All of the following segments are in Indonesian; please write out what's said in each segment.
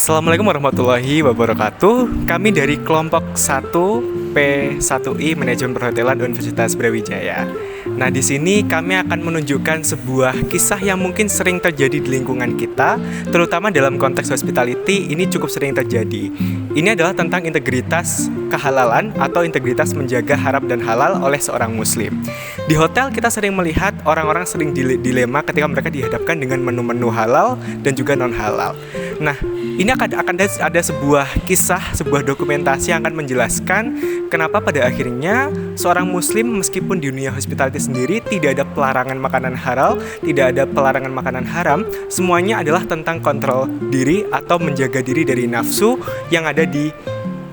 Assalamualaikum warahmatullahi wabarakatuh. Kami dari kelompok 1P1I Manajemen Perhotelan Universitas Brawijaya. Nah, di sini kami akan menunjukkan sebuah kisah yang mungkin sering terjadi di lingkungan kita, terutama dalam konteks hospitality. Ini cukup sering terjadi. Ini adalah tentang integritas kehalalan atau integritas menjaga haram dan halal oleh seorang muslim. Di hotel kita sering melihat orang-orang sering dilema ketika mereka dihadapkan dengan menu-menu halal dan juga non halal. Nah, ini akan ada sebuah kisah, sebuah dokumentasi yang akan menjelaskan kenapa pada akhirnya seorang muslim meskipun di dunia hospitality sendiri tidak ada pelarangan makanan halal, tidak ada pelarangan makanan haram, semuanya adalah tentang kontrol diri atau menjaga diri dari nafsu yang ada di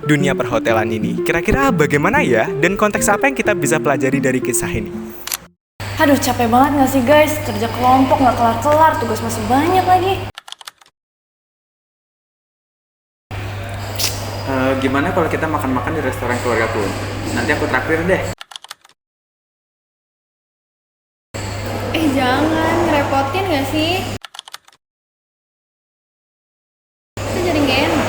dunia perhotelan ini. Kira-kira bagaimana ya, dan konteks apa yang kita bisa pelajari dari kisah ini? Aduh, capek banget gak sih guys? Kerja kelompok gak kelar-kelar, tugas masih banyak lagi. Gimana kalau kita makan-makan di restoran keluargaku? Nanti aku traktir deh. Jangan, ngerepotin gak sih? Itu jadi gak enak.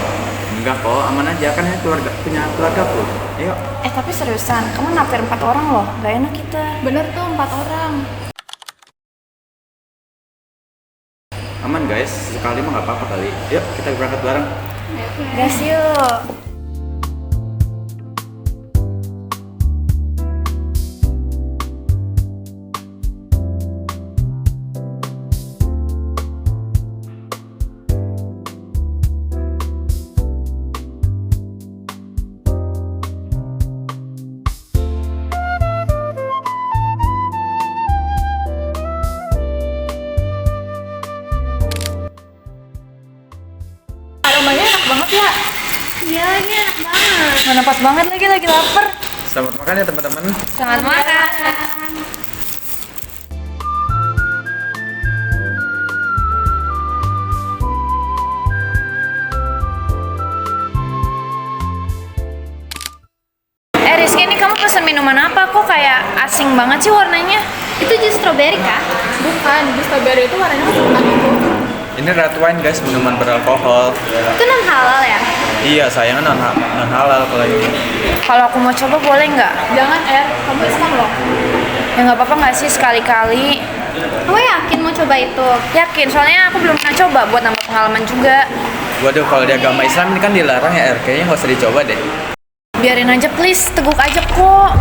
Enggak kok, aman aja, kan ini punya keluargaku. Ayo. Tapi seriusan, kamu nampir 4 orang loh, gak enak kita. Bener tuh, 4 orang. Aman guys, sekali mah gak apa-apa kali. Yuk, kita berangkat bareng. Gas yuk. Aromanya enak banget ya. Iya, ini enak banget. Mana pas banget lagi lapar. Selamat makan ya teman-teman. Selamat makan. Rizky, ini kamu pesen minuman apa? Kok kayak asing banget sih warnanya? Itu jus strawberry kah? Bukan, jus strawberry itu warnanya seperti itu. Ini red wine guys, minuman beralkohol. Itu non halal ya? Iya, sayangnya non halal kalau ini. Kalau aku mau coba boleh nggak? Jangan, kamu Islam loh. Ya nggak apa-apa nggak sih sekali-kali? Kamu yakin mau coba itu? Yakin, soalnya aku belum pernah coba buat nambah pengalaman juga. Waduh, kalau di agama Islam ini kan dilarang ya, kayaknya nggak usah dicoba deh. Biarin aja please, teguk aja kok.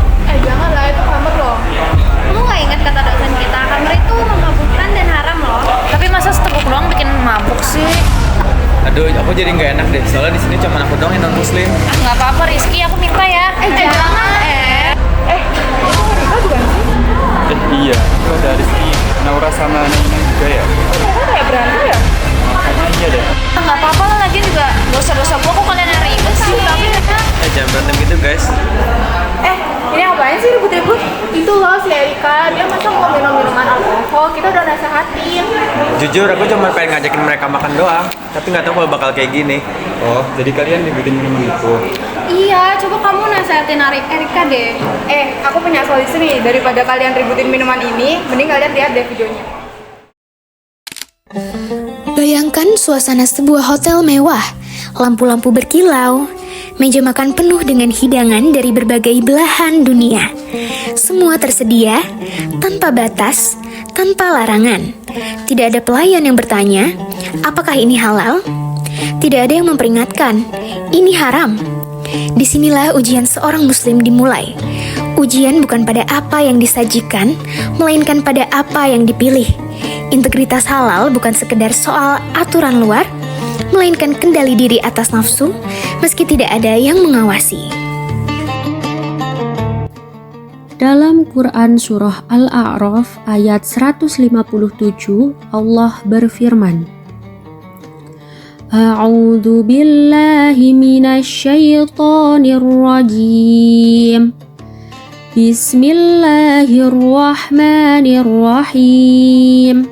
Jangan lah, itu kamar loh. Kamu nggak ingat kata dosen kita, kamar itu memabukkan dan haram loh. Tapi masa seteguk doang bikin mabuk sih? Aduh, aku jadi nggak enak deh, soalnya di sini cuma aku doang yang non muslim. Nggak apa-apa Rizky, aku minta ya. Jangan. Iya, itu ada Rizky, Naura sama Nina juga ya. Kayak berantem ya? Kayaknya iya deh. Nggak apa-apa lah, lagi juga dosa-dosa gua kok kalian yang ribet sih. Jangan berantem gitu guys. Ini apaan sih ribut-ribut? Itu loh si Erika, dia masa mau minum minuman alkohol, kita udah nasehatin. Jujur, aku cuma pengen ngajakin mereka makan doang, tapi nggak tahu kalau bakal kayak gini. Oh, jadi kalian dibikin minuman itu? Iya, coba kamu nasehatin Erika deh. Aku punya solusi nih, daripada kalian ributin minuman ini, mending kalian lihat deh videonya. Bayangkan suasana sebuah hotel mewah, lampu-lampu berkilau, meja makan penuh dengan hidangan dari berbagai belahan dunia. Semua tersedia, tanpa batas, tanpa larangan. Tidak ada pelayan yang bertanya, apakah ini halal? Tidak ada yang memperingatkan, ini haram. Disinilah ujian seorang muslim dimulai. Ujian bukan pada apa yang disajikan, melainkan pada apa yang dipilih. Integritas halal bukan sekedar soal aturan luar, melainkan kendali diri atas nafsu, meski tidak ada yang mengawasi. Dalam Quran Surah Al-A'raf ayat 157, Allah berfirman, A'udzu billahi minasyaitonir rajim. Bismillahirrahmanirrahim.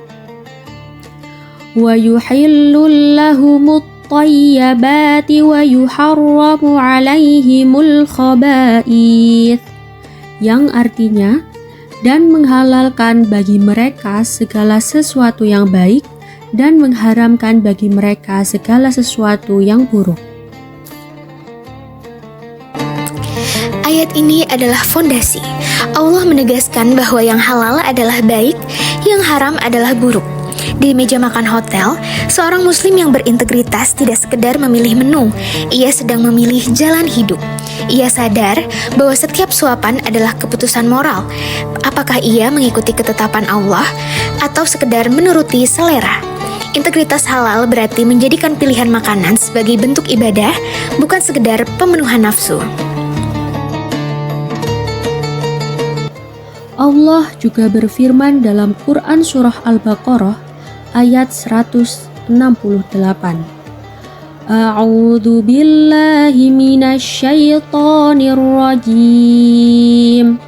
Wa yuhillu lahumut tayyibati wa yuharramu alaihimul khaba'ith, yang artinya dan menghalalkan bagi mereka segala sesuatu yang baik dan mengharamkan bagi mereka segala sesuatu yang buruk. Ayat ini adalah fondasi. Allah menegaskan bahwa yang halal adalah baik, yang haram adalah buruk. Di meja makan hotel, seorang muslim yang berintegritas tidak sekedar memilih menu, ia sedang memilih jalan hidup. Ia sadar bahwa setiap suapan adalah keputusan moral. Apakah ia mengikuti ketetapan Allah atau sekedar menuruti selera? Integritas halal berarti menjadikan pilihan makanan sebagai bentuk ibadah, bukan sekedar pemenuhan nafsu. Allah juga berfirman dalam Quran Surah Al-Baqarah ayat 168. A'udzu billahi minasy syaithanir rajim.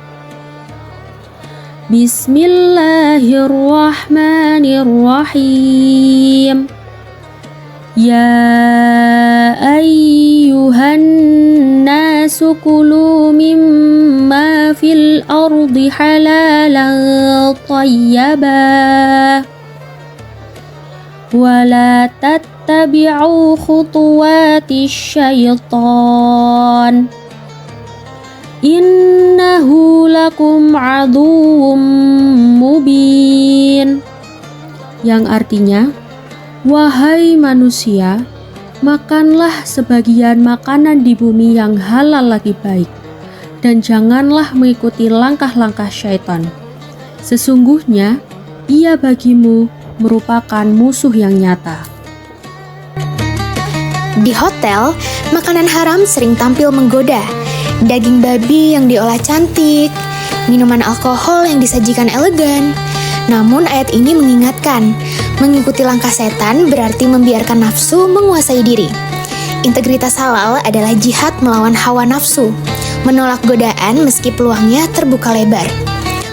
Bismillahirrahmanirrahim. Ya ayyuhan nasu kulu mimma fil ardi halalan thayyibah wa la tattabi'u khutuwatis syaitan innahu lakum aduwwum mubin, yang artinya, wahai manusia, makanlah sebagian makanan di bumi yang halal lagi baik, dan janganlah mengikuti langkah-langkah syaitan. Sesungguhnya, ia bagimu merupakan musuh yang nyata. Di hotel, makanan haram sering tampil menggoda. Daging babi yang diolah cantik, minuman alkohol yang disajikan elegan. Namun ayat ini mengingatkan, mengikuti langkah setan berarti membiarkan nafsu menguasai diri. Integritas halal adalah jihad melawan hawa nafsu, menolak godaan meski peluangnya terbuka lebar.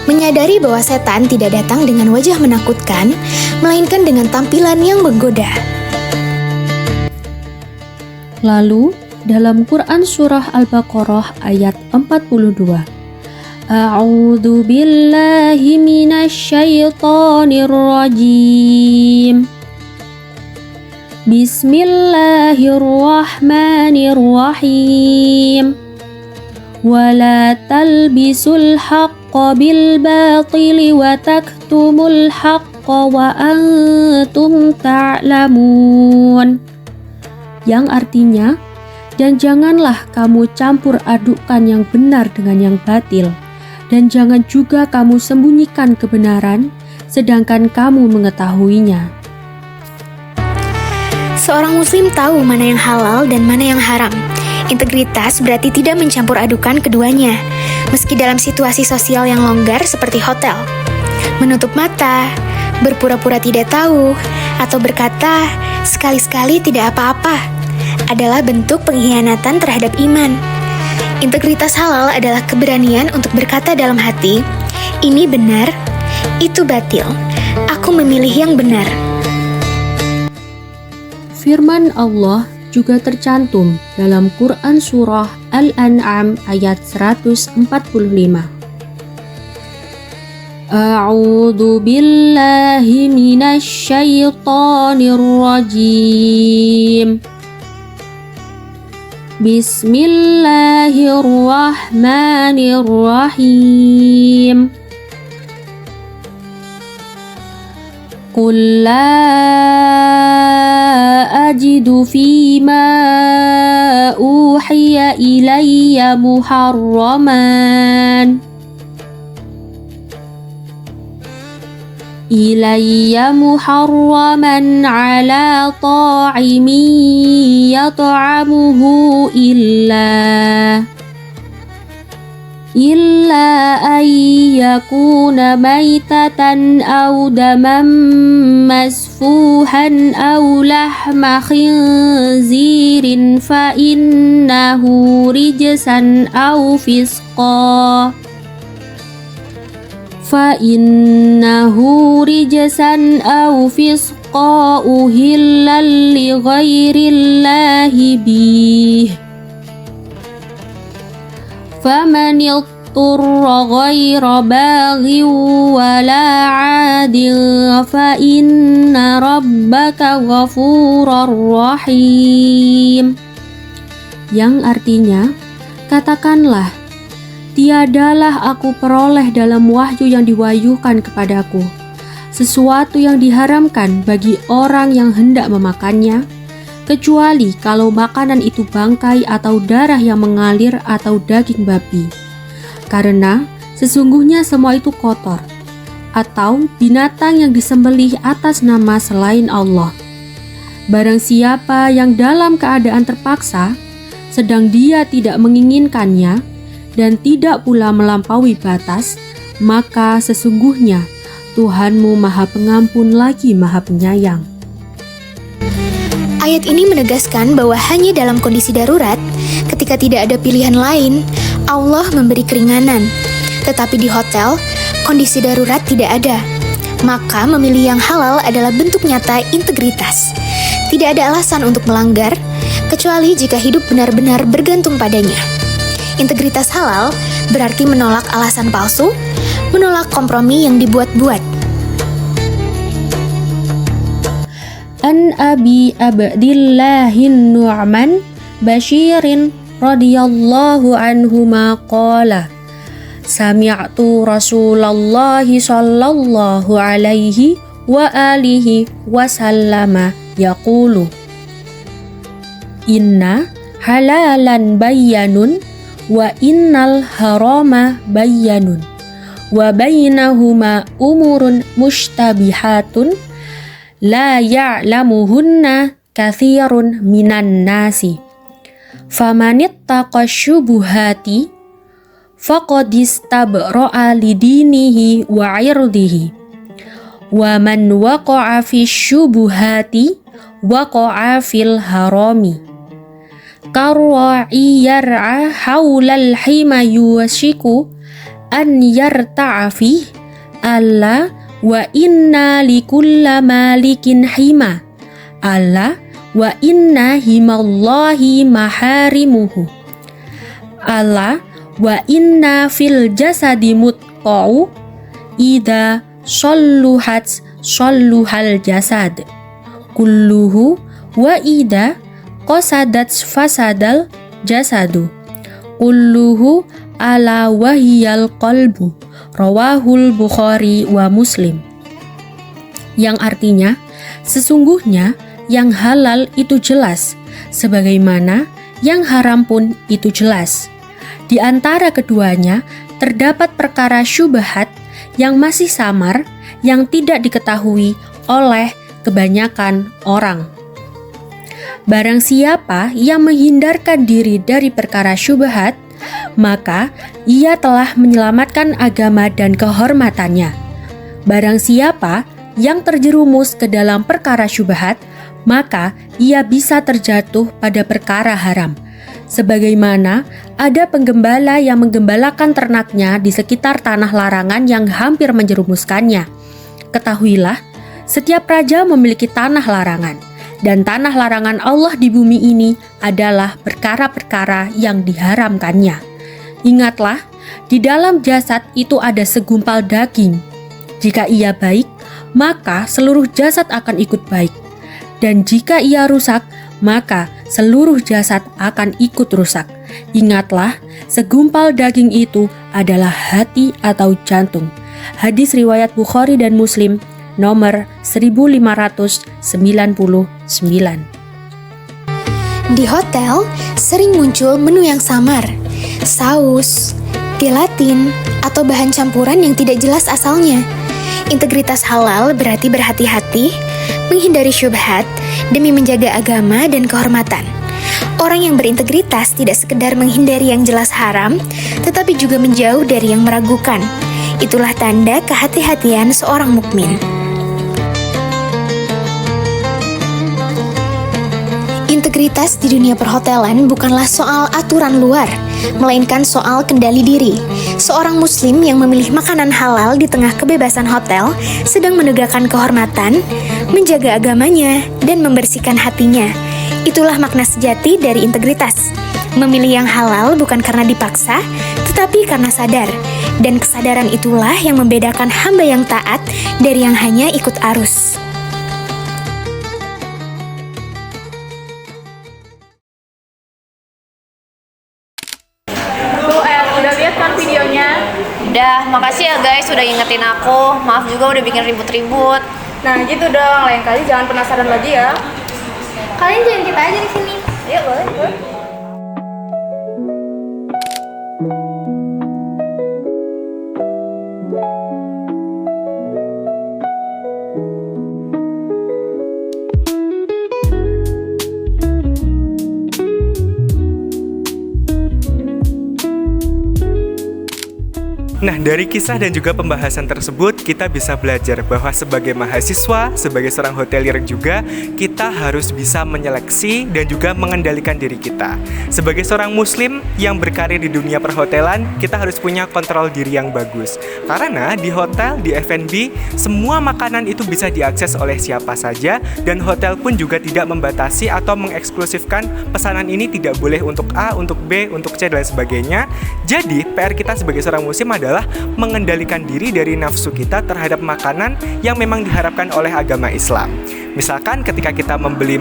Menyadari bahwa setan tidak datang dengan wajah menakutkan, melainkan dengan tampilan yang menggoda. Lalu, dalam Quran Surah Al-Baqarah ayat 42, A'udzu billahi minasy syaithanir rajim. Bismillahirrahmanirrahim. Wa la talbisul haqqa bil batili wa taktumul haqqa wa antum ta'lamun. Yang artinya, dan janganlah kamu campur adukkan yang benar dengan yang batil, dan jangan juga kamu sembunyikan kebenaran, sedangkan kamu mengetahuinya. Seorang muslim tahu mana yang halal dan mana yang haram. Integritas berarti tidak mencampur adukan keduanya, meski dalam situasi sosial yang longgar seperti hotel. Menutup mata, berpura-pura tidak tahu, atau berkata, sekali-sekali tidak apa-apa, adalah bentuk pengkhianatan terhadap iman. Integritas halal adalah keberanian untuk berkata dalam hati, ini benar, itu batil. Aku memilih yang benar. Firman Allah juga tercantum dalam Quran Surah Al-An'am ayat 145. A'udzu billahi minasy syaithanir rajim. Bismillahirrahmanirrahim. Qul la ajidu fima uhiya ilayya muharraman ala ta'imin yat'amuhu illa an yakuna maitatan aw daman masfuhan aw lahma khinzirin fa innahu rijsan aw fisqa uhillal li ghairillahi bih faman ghayra baghi wala 'adin fa inna rabbaka ghafurur rahim. Yang artinya, katakanlah, tiadalah aku peroleh dalam wahyu yang diwahyukan kepadaku sesuatu yang diharamkan bagi orang yang hendak memakannya, kecuali kalau makanan itu bangkai atau darah yang mengalir atau daging babi. Karena sesungguhnya semua itu kotor, atau binatang yang disembelih atas nama selain Allah. Barang siapa yang dalam keadaan terpaksa, sedang dia tidak menginginkannya, dan tidak pula melampaui batas, maka sesungguhnya Tuhanmu Maha Pengampun lagi Maha Penyayang. Ayat ini menegaskan bahwa hanya dalam kondisi darurat, ketika tidak ada pilihan lain, Allah memberi keringanan. Tetapi di hotel, kondisi darurat tidak ada. Maka memilih yang halal adalah bentuk nyata integritas. Tidak ada alasan untuk melanggar, kecuali jika hidup benar-benar bergantung padanya. Integritas halal berarti menolak alasan palsu, menolak kompromi yang dibuat-buat. An Abi Abdillahin Nu'man Bashirin radhiyallahu anhu qala sami'tu Rasulullah sallallahu alaihi wa alihi wasallama yaqulu inna halalan bayyanun wa innal harama bayyanun wa bainahuma umurun mushtabihatun la ya'lamuhunna katsirun minan nasi famanittaqa syubuhati faqad istabra'a lidinihi wa 'irdihi wa man waqa'a fi syubuhati waqa'a fil harami karwa'i yar'a haulal hima yuwashiku an yarta'a fih alla wa inna likulla malikin hima alla wa inna himallahi maharimuhu alla wa inna fil jasadi mutqa'u idza salluhat salluhal jasad kulluhu wa idza qasadat fasadal jasadu kulluhu ala wahiyal qalbu rawahul Bukhari wa Muslim. Yang artinya, sesungguhnya yang halal itu jelas, sebagaimana yang haram pun itu jelas. Di antara keduanya terdapat perkara syubhat yang masih samar, yang tidak diketahui oleh kebanyakan orang. Barang siapa yang menghindarkan diri dari perkara syubhat, maka ia telah menyelamatkan agama dan kehormatannya. Barang siapa yang terjerumus ke dalam perkara syubhat, maka ia bisa terjatuh pada perkara haram. Sebagaimana ada penggembala yang menggembalakan ternaknya di sekitar tanah larangan yang hampir menjerumuskannya. Ketahuilah, setiap raja memiliki tanah larangan, dan tanah larangan Allah di bumi ini adalah perkara-perkara yang diharamkannya. Ingatlah, di dalam jasad itu ada segumpal daging. Jika ia baik, maka seluruh jasad akan ikut baik. Dan jika ia rusak, maka seluruh jasad akan ikut rusak. Ingatlah, segumpal daging itu adalah hati atau jantung. Hadis riwayat Bukhari dan Muslim, nomor 1599. Di hotel, sering muncul menu yang samar, saus, gelatin, atau bahan campuran yang tidak jelas asalnya. Integritas halal berarti berhati-hati, menghindari syubhat, demi menjaga agama dan kehormatan. Orang yang berintegritas tidak sekedar menghindari yang jelas haram, tetapi juga menjauh dari yang meragukan. Itulah tanda kehati-hatian seorang mukmin. Integritas di dunia perhotelan bukanlah soal aturan luar, melainkan soal kendali diri. Seorang muslim yang memilih makanan halal di tengah kebebasan hotel sedang menegakkan kehormatan, menjaga agamanya, dan membersihkan hatinya. Itulah makna sejati dari integritas. Memilih yang halal bukan karena dipaksa, tetapi tetapi karena sadar. Dan kesadaran itulah yang membedakan hamba yang taat dari yang hanya ikut arus. Tuh, udah lihat kan videonya? Udah, makasih ya guys udah ingetin aku. Maaf juga udah bikin ribut-ribut. Nah gitu dong, lain kali jangan penasaran lagi ya. Kalian jangan kita aja di sini. Iya boleh, boleh. Nah, dari kisah dan juga pembahasan tersebut, kita bisa belajar bahwa sebagai mahasiswa, sebagai seorang hotelier juga, kita harus bisa menyeleksi dan juga mengendalikan diri kita. Sebagai seorang muslim yang berkarir di dunia perhotelan, kita harus punya kontrol diri yang bagus. Karena di hotel, di F&B, semua makanan itu bisa diakses oleh siapa saja, dan hotel pun juga tidak membatasi atau mengeksklusifkan pesanan ini tidak boleh untuk A, untuk B, untuk C, dan sebagainya. Jadi, PR kita sebagai seorang muslim adalah mengendalikan diri dari nafsu kita terhadap makanan yang memang diharapkan oleh agama Islam. Misalkan ketika kita membeli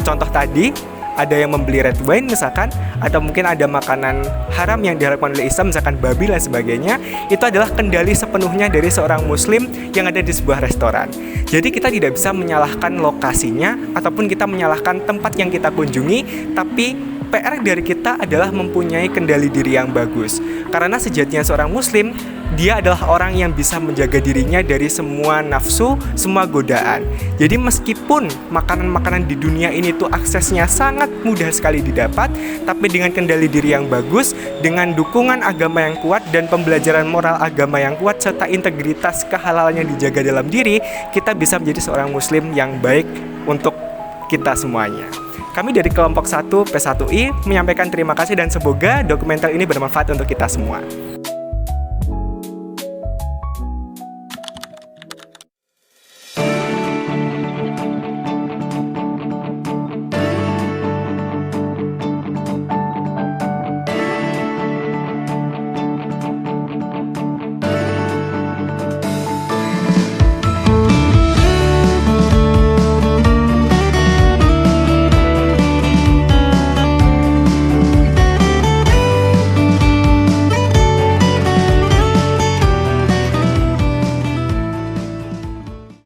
contoh tadi, ada yang membeli red wine misalkan, atau mungkin ada makanan haram yang diharapkan oleh Islam, misalkan babi dan sebagainya, itu adalah kendali sepenuhnya dari seorang muslim yang ada di sebuah restoran. Jadi kita tidak bisa menyalahkan lokasinya ataupun kita menyalahkan tempat yang kita kunjungi, tapi PR dari kita adalah mempunyai kendali diri yang bagus. Karena sejatinya seorang muslim, dia adalah orang yang bisa menjaga dirinya dari semua nafsu, semua godaan. Jadi meskipun makanan-makanan di dunia ini tuh aksesnya sangat mudah sekali didapat, tapi dengan kendali diri yang bagus, dengan dukungan agama yang kuat dan pembelajaran moral agama yang kuat serta integritas kehalalan yang dijaga dalam diri, kita bisa menjadi seorang muslim yang baik untuk kita semuanya. Kami dari kelompok 1 P1I menyampaikan terima kasih dan semoga dokumenter ini bermanfaat untuk kita semua.